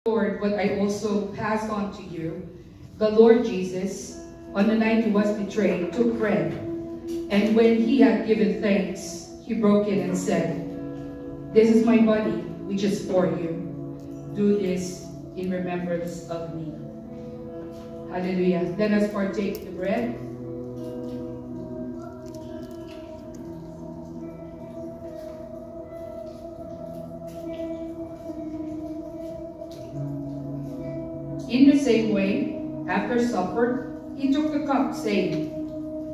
Lord, what I also pass on to you, the Lord Jesus, on the night he was betrayed, took bread, and when he had given thanks, he broke it and said, "This is my body, which is for you. Do this in remembrance of me." Hallelujah. Let us partake the bread. In the same way, after supper, he took the cup, saying,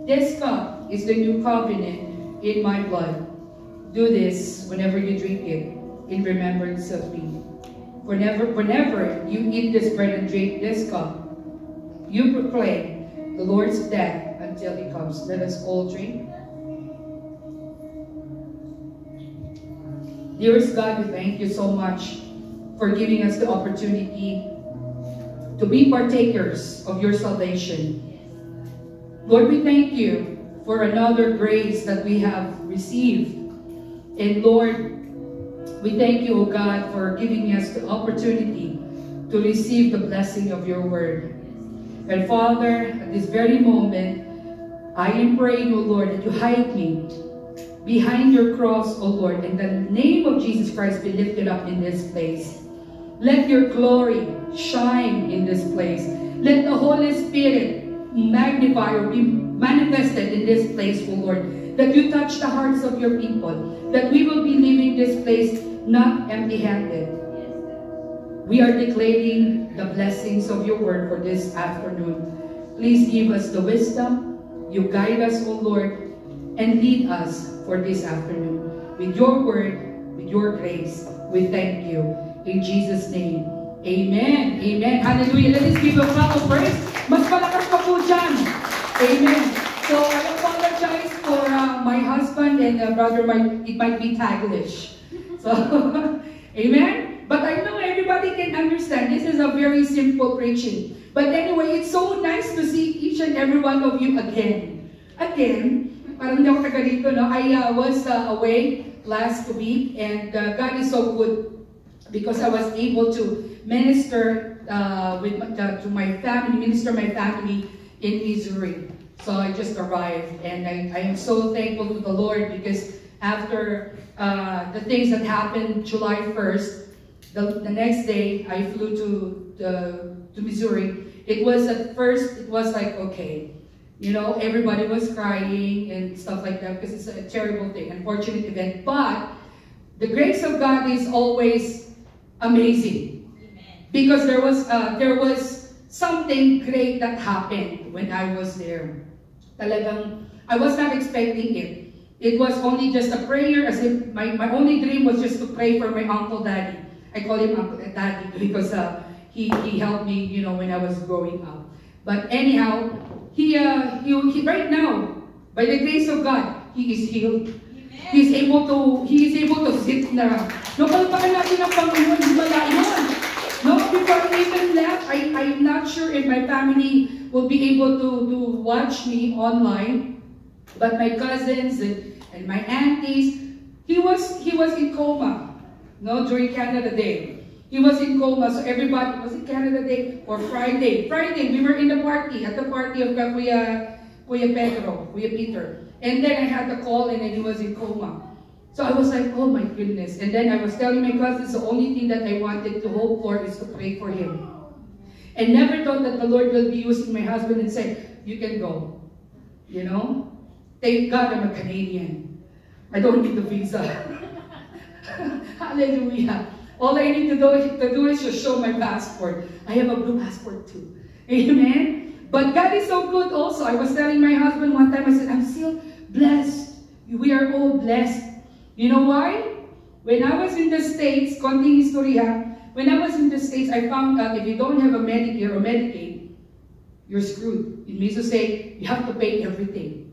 "This cup is the new covenant in my blood. Do this whenever you drink it, in remembrance of me. Whenever you eat this bread and drink this cup, you proclaim the Lord's death until he comes." Let us all drink. Dearest God, we thank you so much for giving us the opportunity to be partakers of your salvation. Lord, we thank you for another grace that we have received. And Lord, we thank you, O God, for giving us the opportunity to receive the blessing of your word. And Father, at this very moment, I am praying, O Lord, that you hide me behind your cross, O Lord, and the name of Jesus Christ be lifted up in this place. Let your glory shine in this place. Let the Holy Spirit magnify or be manifested in this place, O Lord. That you touch the hearts of your people. That we will be leaving this place not empty-handed. We are declaring the blessings of your word for this afternoon. Please give us the wisdom. You guide us, O Lord, and lead us for this afternoon. With your word, with your grace, we thank you. In Jesus' name, amen. Amen. Hallelujah. Let us give a clap of praise. Mas malakas pa po dyan. Amen. So I apologize for my husband and brother. It might be Taglish. So, amen. But I know everybody can understand. This is a very simple preaching. But anyway, it's so nice to see each and every one of you again. Again, parang hindi ako taga dito, no? I was away last week, and God is so good. Because I was able to minister to my family, minister my family in Missouri. So I just arrived, and I am so thankful to the Lord because after the things that happened July 1st, the next day I flew to Missouri. It was at first, it was like, okay, you know, everybody was crying and stuff like that because it's a terrible thing, unfortunate event. But the grace of God is always amazing. Amen. Because there was something great that happened when I was there. Talagang, I was not expecting it. It was only just a prayer, as if my only dream was just to pray for my Uncle Daddy. I call him Uncle Daddy because he helped me, you know, when I was growing up. But anyhow, he right now, by the grace of God, he is healed. He is able to sit na. No, palpakan natin ang Panginoon, wala yun. No, before I even left, I'm not sure if my family will be able to watch me online. But my cousins and my aunties, he was in coma. No, during Canada Day. He was in coma, so everybody, was it Canada Day or Friday? Friday, we were in the party, at the party of Kuya Peter. And then I had the call and then he was in coma. So I was like, oh my goodness. And then I was telling my cousins the only thing that I wanted to hope for is to pray for him. And never thought that the Lord will be using my husband and say, you can go. You know? Thank God I'm a Canadian. I don't need the visa. Hallelujah. All I need to do is just show my passport. I have a blue passport too. Amen? But God is so good also. I was telling my husband one time, I said, I'm still blessed. We are all blessed. You know why? When I was in the States, konting istorya, when I was in the States, I found out if you don't have a Medicare or Medicaid, you're screwed. It means to say, you have to pay everything.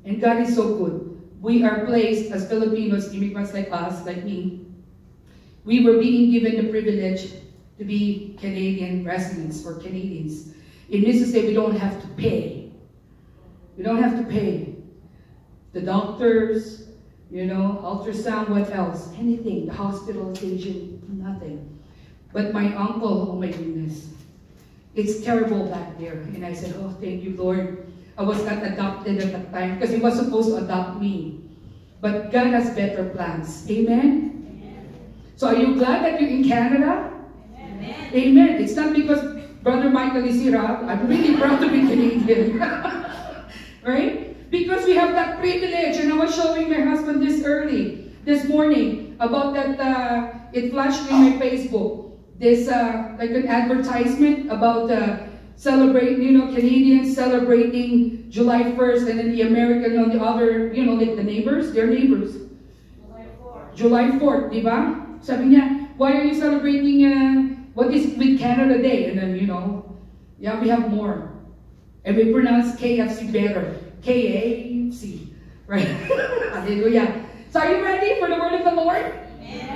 And God is so good. We are placed as Filipinos, immigrants like us, like me. We were being given the privilege to be Canadian residents or Canadians. It means to say we don't have to pay. We don't have to pay. The doctors, you know, ultrasound, what else? Anything. The hospitalization, nothing. But my uncle, oh my goodness, it's terrible back there. And I said, oh, thank you, Lord. I was not adopted at that time because he was supposed to adopt me. But God has better plans. Amen? Amen. So are you glad that you're in Canada? Amen. Amen. It's not because Brother Michael is here. I'm really proud to be Canadian. Right? Because we have that privilege. And I was showing my husband this morning, about that, it flashed in my Facebook. This, like an advertisement about celebrating, Canadians celebrating July 1st, and then the American on the other, like the neighbors, their neighbors. July 4th, di ba? Sabi niya, why are you celebrating, what is with Canada Day? And then, yeah, we have more. And we pronounce KFC better. KAC, right? Hallelujah. So are you ready for the word of the Lord?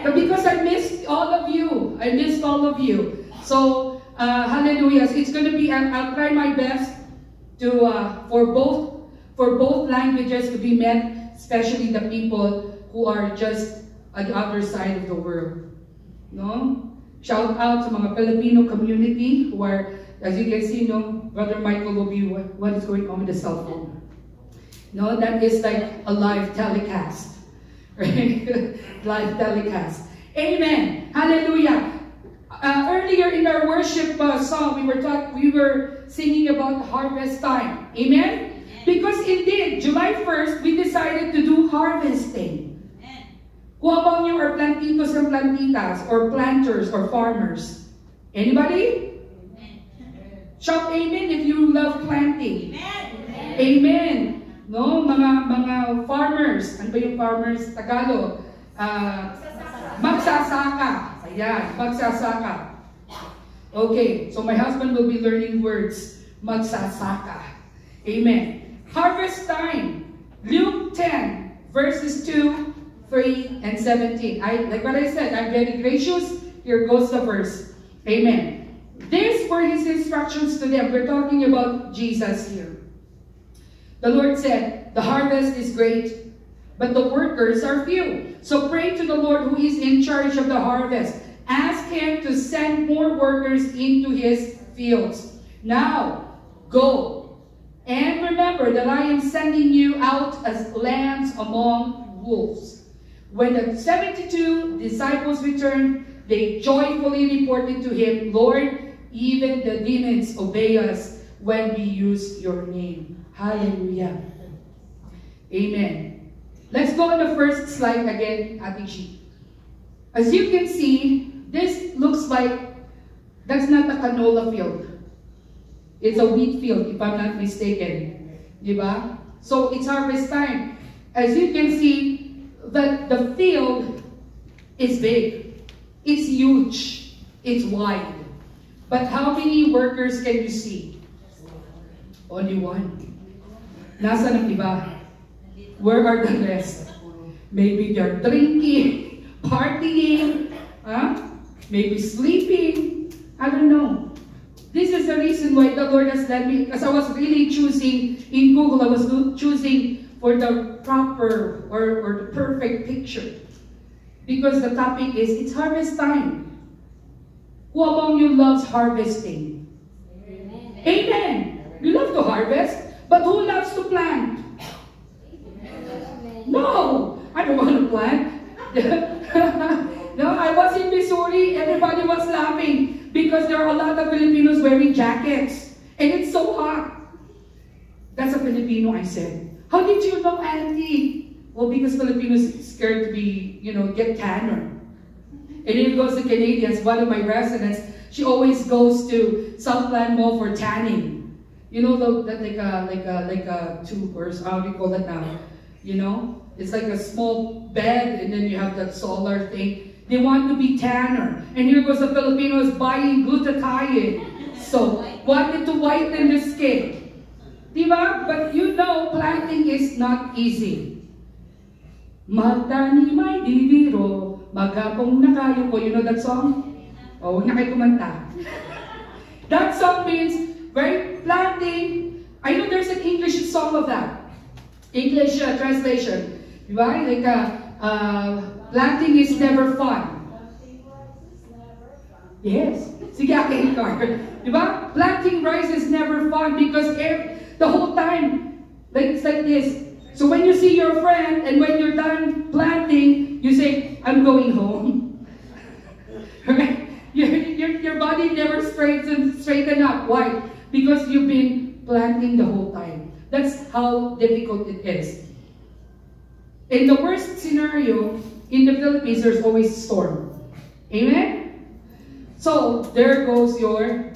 But because I missed all of you. So, hallelujah. It's going to be, I'll try my best to, for both languages to be met, especially the people who are just on the other side of the world. No? Shout out to mga Filipino community who are, as you can see, Brother Michael will be, what is going on with the cell phone? No, that is like a live telecast. Right? Live telecast. Amen. Hallelujah. Earlier in our worship song, we were singing about harvest time. Amen? Because indeed, July 1st, we decided to do harvesting. Who among you are plantitos and plantitas, or planters, or farmers? Anybody? Shout amen if you love planting. Amen. Amen. No, mga farmers. Ano ba yung farmers? Tagalog. Magsasaka. Ayan, magsasaka. Okay, so my husband will be learning words. Magsasaka. Amen. Harvest time. Luke 10, verses 2, 3, and 17. Like what I said, I'm very gracious. Here goes the verse. Amen. These were his instructions to them. We're talking about Jesus here. The Lord said, the harvest is great, but the workers are few. So pray to the Lord who is in charge of the harvest. Ask him to send more workers into his fields. Now, go. And remember that I am sending you out as lambs among wolves. When the 72 disciples returned, they joyfully reported to him, Lord, even the demons obey us when we use your name. Hallelujah. Amen. Let's go on the first slide again, Ate G. As you can see, this looks like, that's not a canola field. It's a wheat field, if I'm not mistaken. Diba? So it's harvest time. As you can see, the field is big. It's huge. It's wide. But how many workers can you see? Only one. Nasaan ang iba? Where are the rest? Maybe they're drinking, partying, maybe sleeping. I don't know. This is the reason why the Lord has led me, because I was really choosing, in Google, I was choosing for the proper or the perfect picture. Because the topic is, it's harvest time. Who among you loves harvesting? Amen. Amen. You love to harvest, but who loves to plant? No, I don't want to plant. No, I was in Missouri, everybody was laughing because there are a lot of Filipinos wearing jackets and it's so hot. That's a Filipino, I said. How did you know, Auntie? Well, because Filipinos are scared to be, get tanner. And then it goes to Canadians. One of my residents, she always goes to Southland Mall for tanning. That like a tube, or how do you call that now? It's like a small bed, and then you have that solar thing. They want to be tanner. And here goes the Filipinos buying glutathione. So, wanted to whiten the skin. Diba? But planting is not easy. Magtanim ay dibiro, magapong na kayo ko. You know that song? Oh, huwag na kayo kumanta. That song means, planting. I know there's an English song of that. English translation. Right? Like, planting is never fun. Yes. Sige, akin car. Diba? Planting rice is never fun because the whole time, like, it's like this. So when you see your friend and when you're done planting, you say, I'm going home. Right? Your body never straighten up. Why? Because you've been planting the whole time. That's how difficult it is. In the worst scenario, in the Philippines, there's always storm. Amen? So, there goes your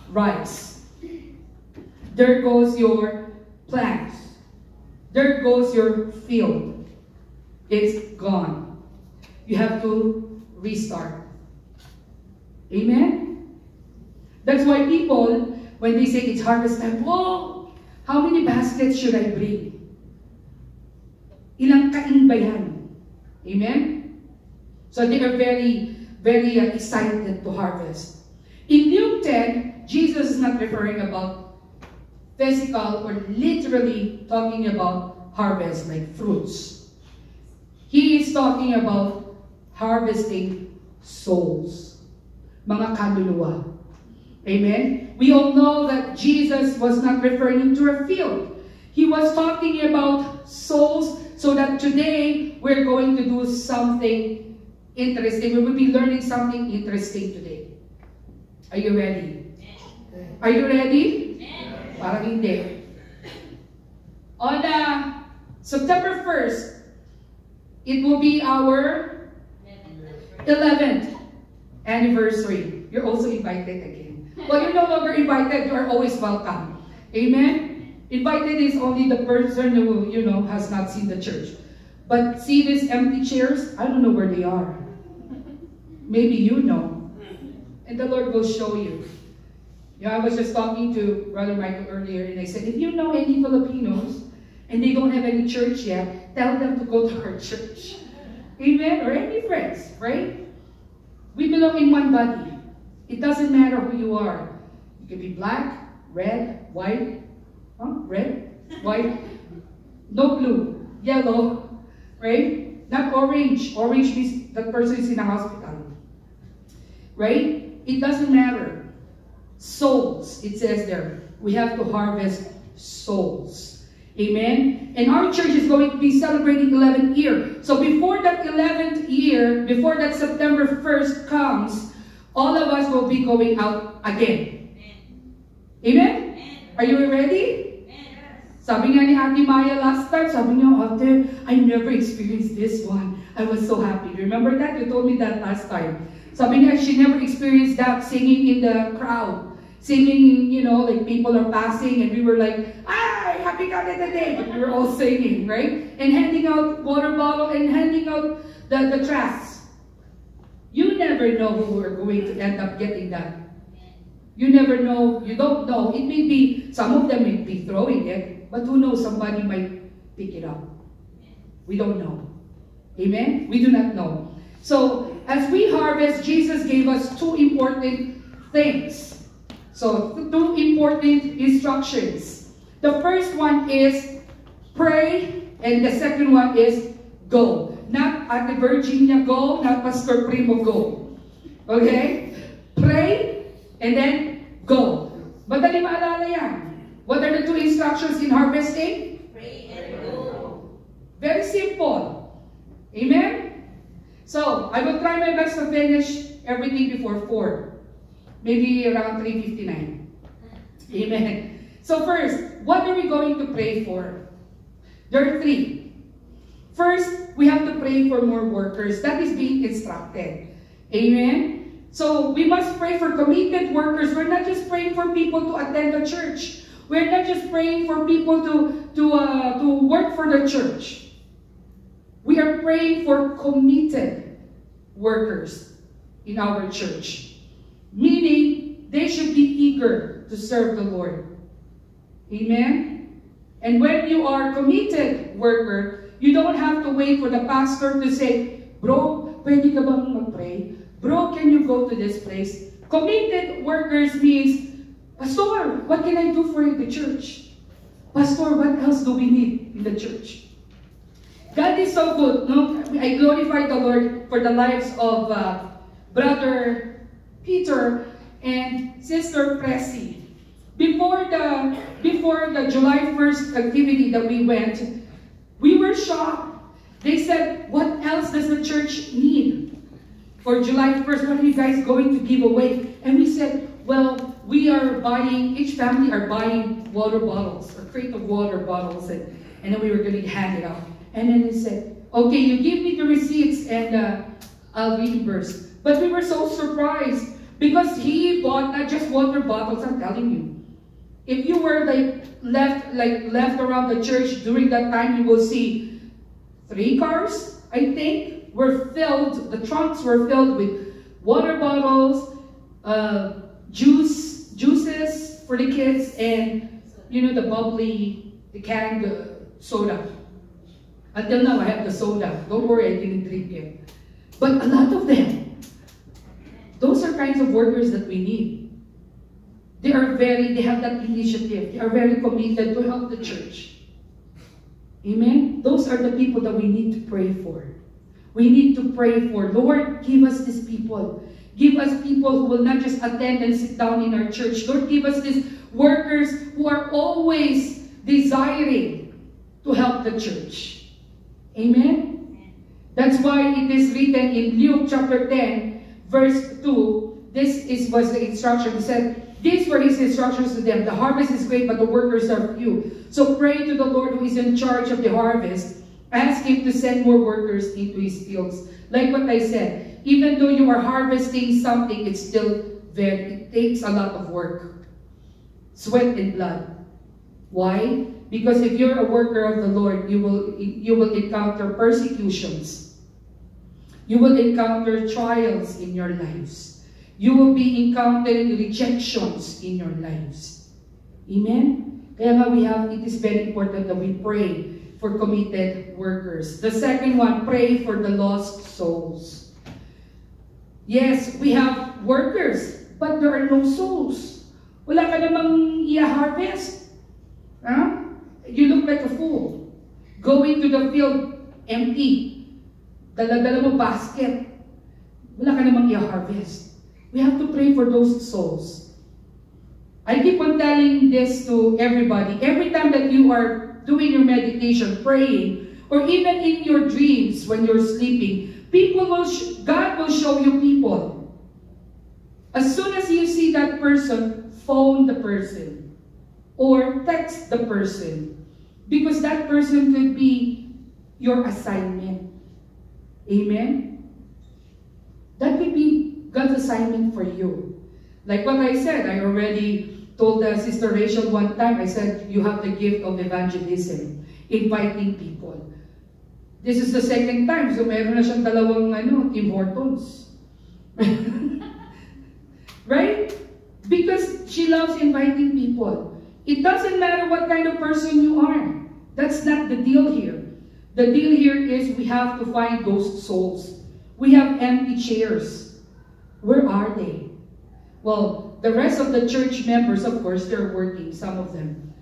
rice. There goes your plants. There goes your field. It's gone. You have to restart. Amen? That's why people, when they say it's harvest time, whoa, how many baskets should I bring? Ilang kain ba yan? Amen? So they are very, very excited to harvest. In Luke 10, Jesus is not referring about physical or literally talking about harvest like fruits. He is talking about harvesting souls. Mga kaluluwa. Amen? We all know that Jesus was not referring to a field. He was talking about souls, so that today we're going to do something interesting. We will be learning something interesting today. Are you ready? Are you ready? Parang hindi. On September 1st, it will be our 11th anniversary. You're also invited again. Well, you're no longer invited. You are always welcome. Amen? Invited is only the person who, has not seen the church. But see these empty chairs? I don't know where they are. Maybe you know. And the Lord will show you. I was just talking to Brother Michael earlier, and I said, if you know any Filipinos, and they don't have any church yet, tell them to go to our church. Amen? Or any friends, right? We belong in one body. It doesn't matter who you are. You can be black, red, white, red, white, no blue, yellow, right? Not orange. Orange means that person is in a hospital. Right? It doesn't matter. Souls, it says there. We have to harvest souls. Amen? And our church is going to be celebrating 11th year. So before that 11th year, before that September 1st comes, all of us will be going out again. Amen? Are you ready? Sabi nga ni Ate Maya last time, sabi niya, Ate, I never experienced this one. I was so happy. Remember that? You told me that last time. Sabi niya, she never experienced that, singing in the crowd. Singing, like people are passing, and we were like, happy Canada Day! But we were all singing, right? And handing out water bottle and handing out the trash. You never know who are going to end up getting that. You never know. You don't know. It may be, some of them may be throwing it, but who knows, somebody might pick it up. We don't know. Amen? We do not know. So, as we harvest, Jesus gave us two important things. So, two important instructions. The first one is pray, and the second one is go. Not Ate Virginia go, not Pastor Primo go. Okay? Pray, and then go. Madali maalala yan. What are the two instructions in harvesting? Pray and go. Very simple. Amen? So, I will try my best to finish everything before 4. Maybe around 3:59. Amen. So first, what are we going to pray for? There are 3. First, we have to pray for more workers. That is being instructed. Amen? So, we must pray for committed workers. We're not just praying for people to attend the church. We're not just praying for people to work for the church. We are praying for committed workers in our church. Meaning, they should be eager to serve the Lord. Amen? And when you are a committed worker, you don't have to wait for the pastor to say, Bro, pwede ka bang mag-pray? Bro, can you go to this place? Committed workers means, Pastor, what can I do for the church? Pastor, what else do we need in the church? God is so good. No? I glorify the Lord for the lives of Brother Peter and Sister Pressy. Before the July 1st activity that we went, we were shocked. They said, what else does the church need for July 1st? What are you guys going to give away? And we said, well, we are buying, each family are buying water bottles, a crate of water bottles, and then we were going to hand it out. And then he said, okay, you give me the receipts and I'll reimburse. But we were so surprised because he bought not just water bottles, I'm telling you. If you were left around the church during that time, you will see 3 cars, I think, were filled, the trunks were filled with water bottles, juices for the kids, and the bubbly, the canned soda. Until now, I have the soda. Don't worry, I didn't drink it. But a lot of them, those are kinds of workers that we need. They have that initiative. They are very committed to help the church. Amen? Those are the people that we need to pray for. We need to pray for, Lord, give us these people. Give us people who will not just attend and sit down in our church. Lord, give us these workers who are always desiring to help the church. Amen? That's why it is written in Luke chapter 10, verse 2. This was the instruction. He said, these were his instructions to them. The harvest is great, but the workers are few. So pray to the Lord who is in charge of the harvest. Ask him to send more workers into his fields. Like what I said, even though you are harvesting something, it takes a lot of work. Sweat and blood. Why? Because if you're a worker of the Lord, you will encounter persecutions. You will encounter trials in your lives. You will be encountering rejections in your lives. Amen? Kaya nga it is very important that we pray for committed workers. The second one, pray for the lost souls. Yes, we have workers, but there are no souls. Wala ka namang i-harvest. Huh? You look like a fool. Going to the field empty. Dala-dala mo basket. Wala ka namang i-harvest. We have to pray for those souls. I keep on telling this to everybody. Every time that you are doing your meditation, praying, or even in your dreams when you're sleeping, God will show you people. As soon as you see that person, phone the person or text the person, because that person could be your assignment. Amen? That could be God's assignment for you. Like what I said, I already told Sister Rachel one time, I said, you have the gift of evangelism, inviting people. This is the second time, so meron na siyang dalawang Tim Hortons. Right? Because she loves inviting people. It doesn't matter what kind of person you are. That's not the deal here. The deal here is we have to find those souls. We have empty chairs. Where are they? Well, the rest of the church members, of course, they're working, some of them.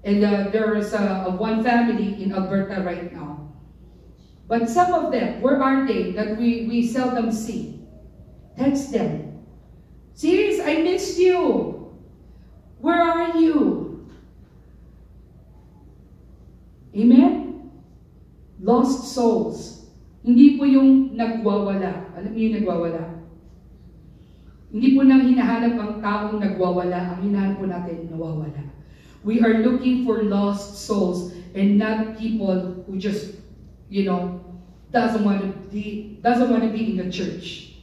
And there is one family in Alberta right now. But some of them, where are they that we seldom see? Text them. Sis, I missed you. Where are you? Amen? Lost souls. Hindi po yung nagwawala. Alam niyo yung nagwawala? Hindi po nang hinahanap ang taong nagwawala. Ang hinahanap po natin nawawala. We are looking for lost souls and not people who just, doesn't want to be in the church.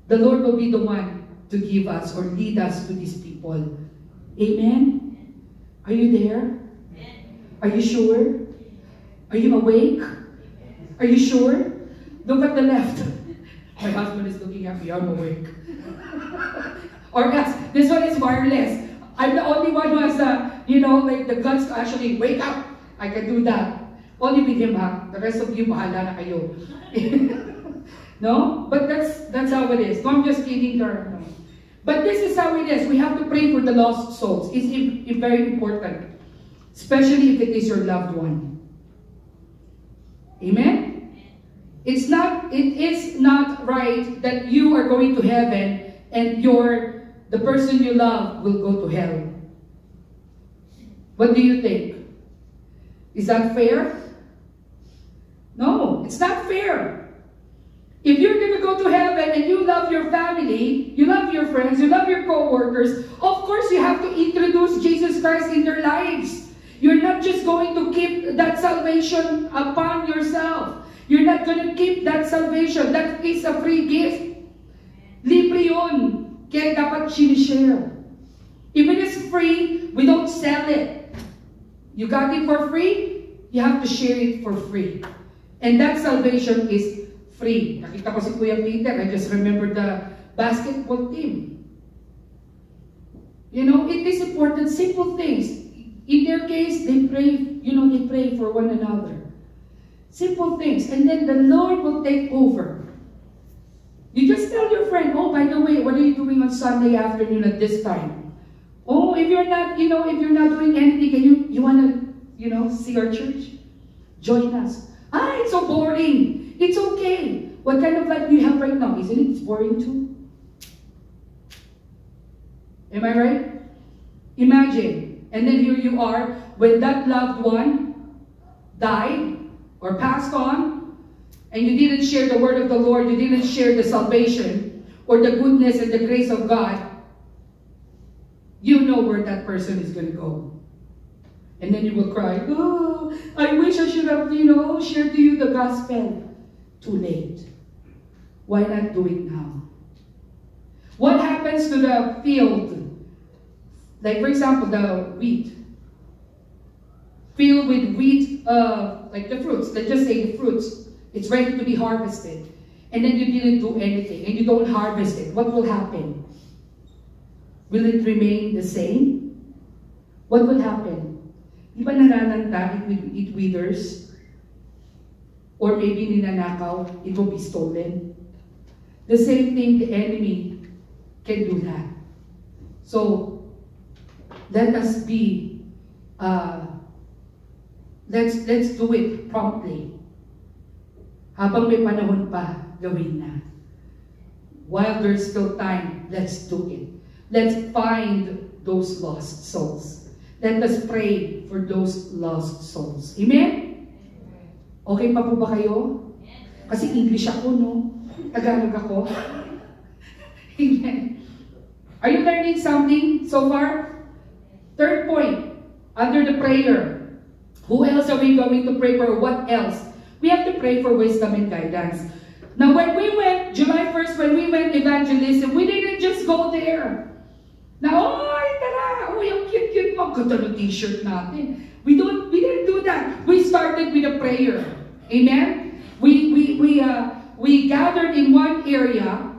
The Lord will be the one to give us or lead us to these people. Amen? Are you there? Are you sure? Are you awake? Are you sure? Look at the left. My husband is looking at me. I'm awake. Or else, this one is wireless. I'm the only one who has the guts to actually wake up. I can do that. Only with him, ha? The rest of you, bahala na kayo. No? But that's how it is. No, I'm just kidding, no. But this is how it is. We have to pray for the lost souls. It's very important. Especially if it is your loved one. Amen? It is not right that you are going to heaven and the person you love will go to hell. What do you think? Is that fair? No, it's not fair. If you're going to go to heaven and you love your family, you love your friends, you love your co-workers, of course you have to introduce Jesus Christ in their lives. You're not just going to keep that salvation upon yourself. You're not going to keep that salvation. That is a free gift. Libre yun. Kaya dapat sinishare. If it is free, we don't sell it. You got it for free, you have to share it for free. And that salvation is free. Nakita ko si Kuya Peter, I just remember the basketball team. You know, it is important, simple things. In their case, they pray, they pray for one another. Simple things. And then the Lord will take over. You just tell your friend, oh, by the way, what are you doing on Sunday afternoon at this time? Oh, if you're not, if you're not doing anything, you want to, see our church? Join us. It's so boring. It's okay. What kind of life do you have right now? Isn't it boring too? Am I right? Imagine. And then here you are, when that loved one died or passed on, and you didn't share the word of the Lord, you didn't share the salvation or the goodness and the grace of God, you know where that person is going to go. And then you will cry, oh, I wish I should have, shared to you the gospel. Too late. Why not do it now? What happens to the field? Like, for example, the wheat. Filled with wheat, like the fruits. Let's just say the fruits. It's ready to be harvested. And then you didn't do anything. And you don't harvest it. What will happen? Will it remain the same? What will happen? Di ba nanananta, it withers? Or maybe ninanakaw, it will be stolen. The same thing, the enemy can do that. So, let us be, let's do it promptly. Habang may panahon pa, gawin na. While there's still time, let's do it. Let's find those lost souls. Let us pray for those lost souls. Amen? Okay pa po ba kayo? Kasi English ako, no? Tagalog ako. Amen. Are you learning something so far? Third point, under the prayer. Who else are we going to pray for? What else? We have to pray for wisdom and guidance. Now, when we went, July 1st, when we went evangelism, we didn't just go there. Now, tara, yung cute-cute mo, ganda ng t-shirt natin. We didn't do that. We started with a prayer. Amen? We gathered in one area,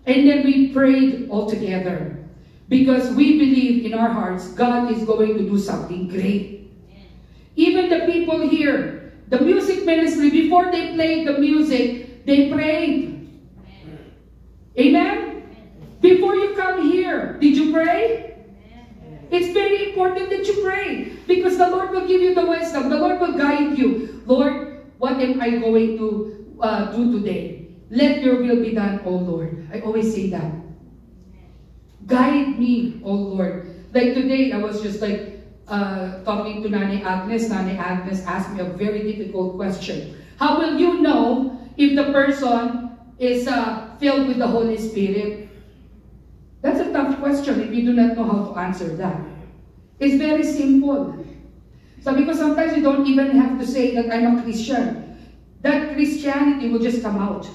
and then we prayed all together. Because we believe in our hearts, God is going to do something great. Even the people here, the music ministry, before they played the music, they prayed. Amen? Before you come here, did you pray? It's very important that you pray. Because the Lord will give you the wisdom. The Lord will guide you. Lord, what am I going to do today? Let your will be done, O Lord. I always say that. Guide me, O Lord. Like today, I was just talking to Nanay Agnes. Nanay Agnes asked me a very difficult question. How will you know if the person is filled with the Holy Spirit? That's a tough question if you do not know how to answer that. It's very simple. Sabi ko, sometimes you don't even have to say that I'm a Christian. That Christianity will just come out.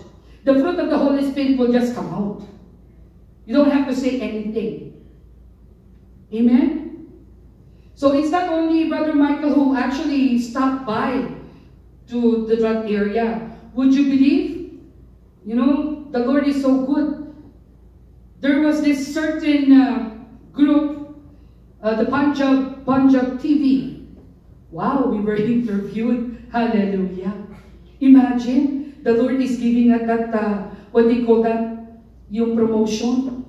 The fruit of the Holy Spirit will just come out. You don't have to say anything. Amen? So it's not only Brother Michael who actually stopped by to the drug area. Would you believe? The Lord is so good. There was this certain group, the Punjab TV. Wow, we were interviewed. Hallelujah. Imagine, the Lord is giving us that, what do you call that? Yung promotion.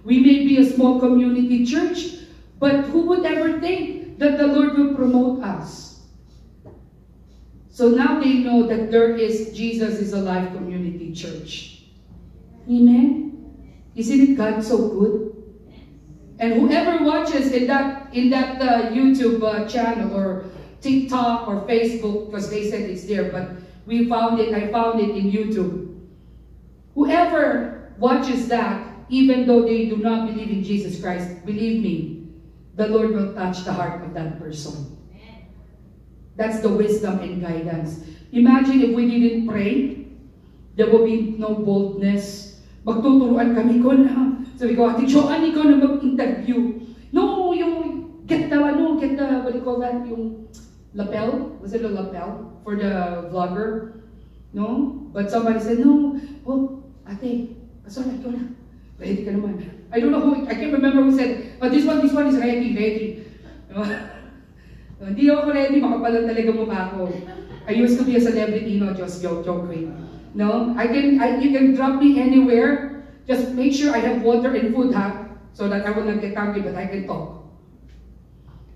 We may be a small community church, but who would ever think that the Lord will promote us? So now they know that Jesus is a life community church. Amen? Isn't it God so good? And whoever watches in that YouTube channel or TikTok or Facebook, because they said it's there, but I found it in YouTube. Whoever watches that, even though they do not believe in Jesus Christ, believe me, the Lord will touch the heart of that person. That's the wisdom and guidance. Imagine if we didn't pray, there will be no boldness. Magtuturuan kami ko na. Sabi ko, Ate Joanne, ikaw na mag-interview. No, get the, what do you call that? Yung lapel? Was it a lapel for the vlogger? No? But somebody said, no. Oh, Ate, pasok ikaw na. Ready ka naman. I don't know who, I can't remember who said, oh, this one is ready. Hindi ako ready, makapalang talaga mukha ko. I used to be a celebrity, no, just joking. No, you can drop me anywhere. Just make sure I have water and food, so that I will not get hungry, but I can talk.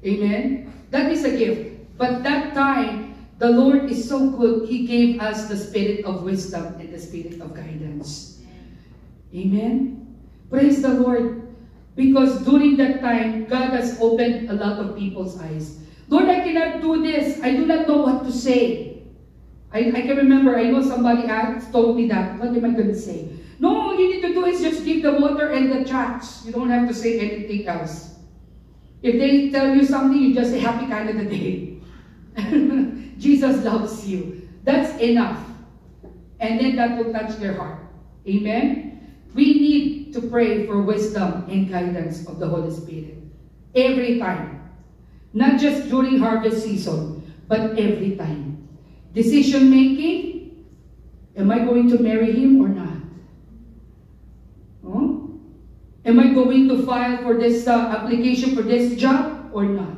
Amen? That is a gift. But that time, the Lord is so good, He gave us the spirit of wisdom and the spirit of guidance. Amen? Praise the Lord. Because during that time, God has opened a lot of people's eyes. Lord, I cannot do this. I do not know what to say. I can remember, I know somebody told me that. What am I going to say? No, all you need to do is just give the water and the tracts. You don't have to say anything else. If they tell you something, you just say, happy kind of the day. Jesus loves you. That's enough. And then that will touch their heart. Amen? We need to pray for wisdom and guidance of the Holy Spirit. Every time. Not just during harvest season, but every time. Decision making, am I going to marry him or not? Huh? Am I going to file for this application for this job or not?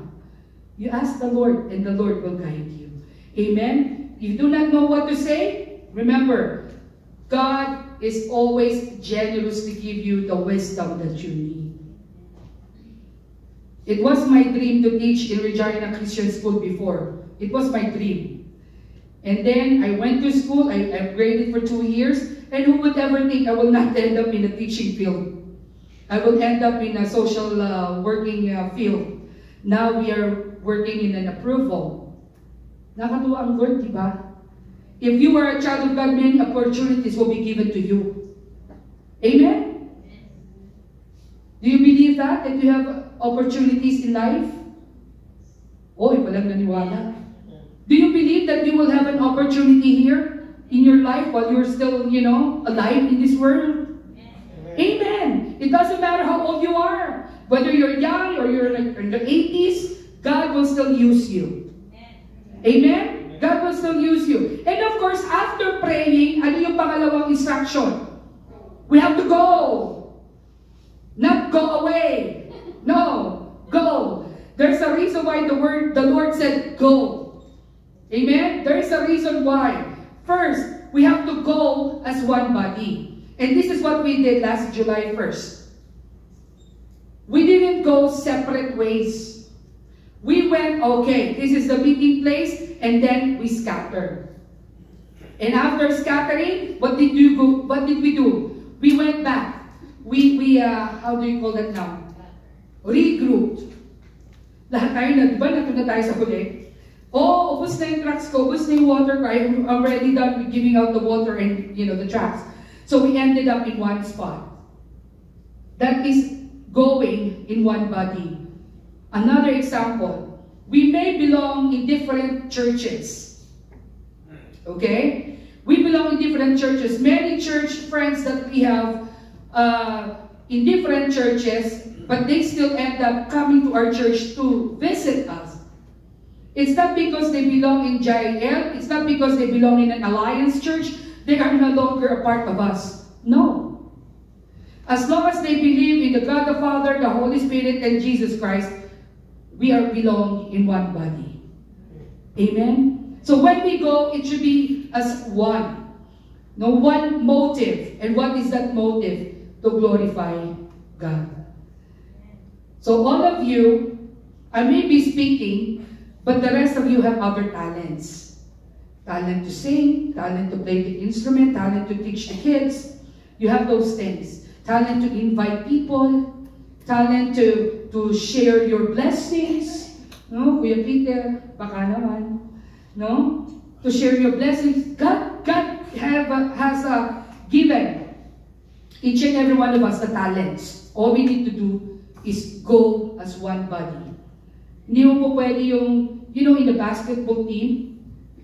You ask the Lord and the Lord will guide you. Amen? You do not know what to say? Remember, God is always generous to give you the wisdom that you need. It was my dream to teach in Regina Christian School before. It was my dream. And then I went to school, I graded for 2 years, and who would ever think I will not end up in a teaching field? I will end up in a social working field. Now we are working in an approval. Nakatuwa ang Lord, diba? If you are a child of God, many opportunities will be given to you. Amen? Do you believe that you have opportunities in life? Oy, walang naniwala. Do you believe that you will have an opportunity here in your life while you're still, alive in this world? Amen. It doesn't matter how old you are. Whether you're young or you're in the 80s, God will still use you. Amen? God will still use you. And of course, after praying, ano yung pangalawang instruction? We have to go. Not go away. No, go. There's a reason why the Lord said go. Amen? There is a reason why. First, we have to go as one body. And this is what we did last July 1st. We didn't go separate ways. We went, okay, this is the meeting place, and then we scattered. And after scattering, what did we do? We went back. We how do you call that now? Regrouped. Lahat tayo na tayo sa huli. Oh, ubus na yung tracks ko, ubus na yung water ko. I'm already done with giving out the water and, the tracks. So we ended up in one spot. That is going in one body. Another example, we may belong in different churches. Okay? We belong in different churches. Many church friends that we have in different churches, but they still end up coming to our church to visit us. It's not because they belong in JIL. It's not because they belong in an alliance church. They are no longer a part of us. No. As long as they believe in the God the Father, the Holy Spirit, and Jesus Christ, we belong in one body. Amen? So when we go, it should be as one. No, one motive. And what is that motive? To glorify God. So all of you, I may be speaking, but the rest of you have other talents. Talent to sing, talent to play the instrument, talent to teach the kids. You have those things. talent to invite people, talent to share your blessings. No, Kuya Peter, baka naman. No? To share your blessings. God has given each and every one of us the talents. All we need to do is go as one body. Hindi mo po pwede yung, in the basketball team,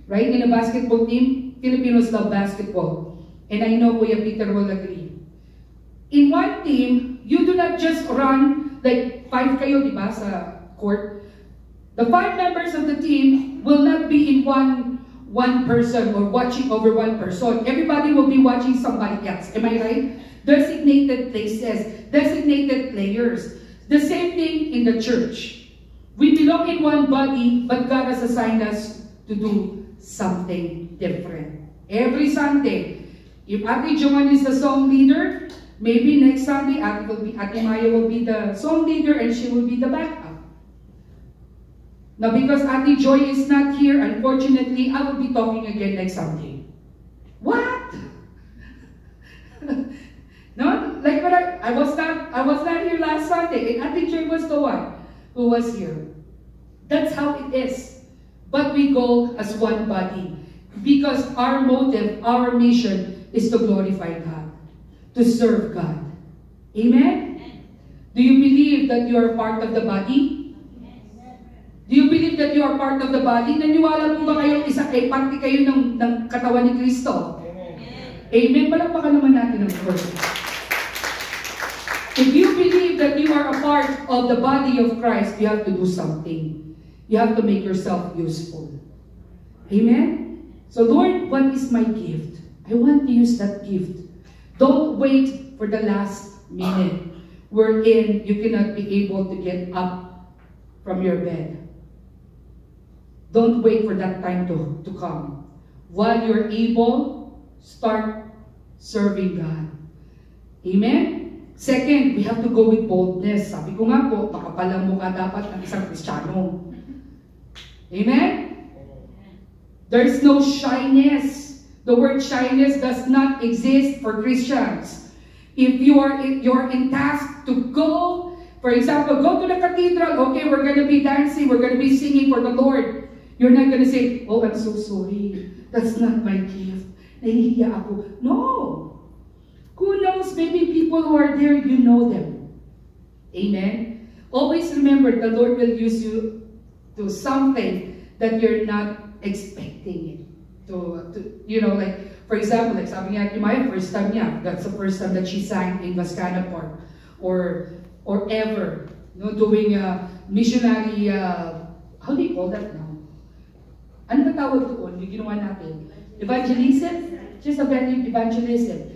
right? In a basketball team, Filipinos love basketball. And I know Kuya Peter will agree. In one team, you do not just run, like 5 kayo, di ba, sa court. The 5 members of the team will not be in one person or watching over one person. Everybody will be watching somebody else. Am I right? Designated places, designated players. The same thing in the church. We belong in one body, but God has assigned us to do something different. Every Sunday, if Ate Joanne is the song leader, maybe next Sunday, Ate Maya will be the song leader and she will be the backup. Now, because Ate Joy is not here, unfortunately, I will be talking again next Sunday. What? No? Like when I was not here last Sunday, and Ate Joy was the one who was here. That's how it is. But we go as one body. Because our motive, our mission is to glorify God, to serve God. Amen? Do you believe that you are part of the body? Do you believe that you are part of the body? Naniwala po ba kayo parte kayo ng katawan ni Kristo? Amen? Palakpakan naman natin ang word. If you believe that you are a part of the body of Christ, you have to do something. You have to make yourself useful. Amen? So Lord, what is my gift? I want to use that gift. Don't wait for the last minute wherein you cannot be able to get up from your bed. Don't wait for that time to come. While you're able, start serving God. Amen? Second, we have to go with boldness. Sabi ko nga po, makapalang mukha dapat ng isang Kristiyano. Amen? There's no shyness. The word shyness does not exist for Christians. If you're in task to go, for example, go to the cathedral, okay, we're going to be dancing, we're going to be singing for the Lord. You're not going to say, oh, I'm so sorry. That's not my gift. Nahihiya ako. No. Who knows? Maybe people who are there, you know them. Amen? Always remember, the Lord will use you to something that you're not expecting it. Like, for example, like sabi niya, my first time niya, that's the first time that she sang in Vascana Park, or ever, doing a missionary, how do you call that now? Ano ba tawag doon? Yung ginawa natin? Evangelism? Just evangelism.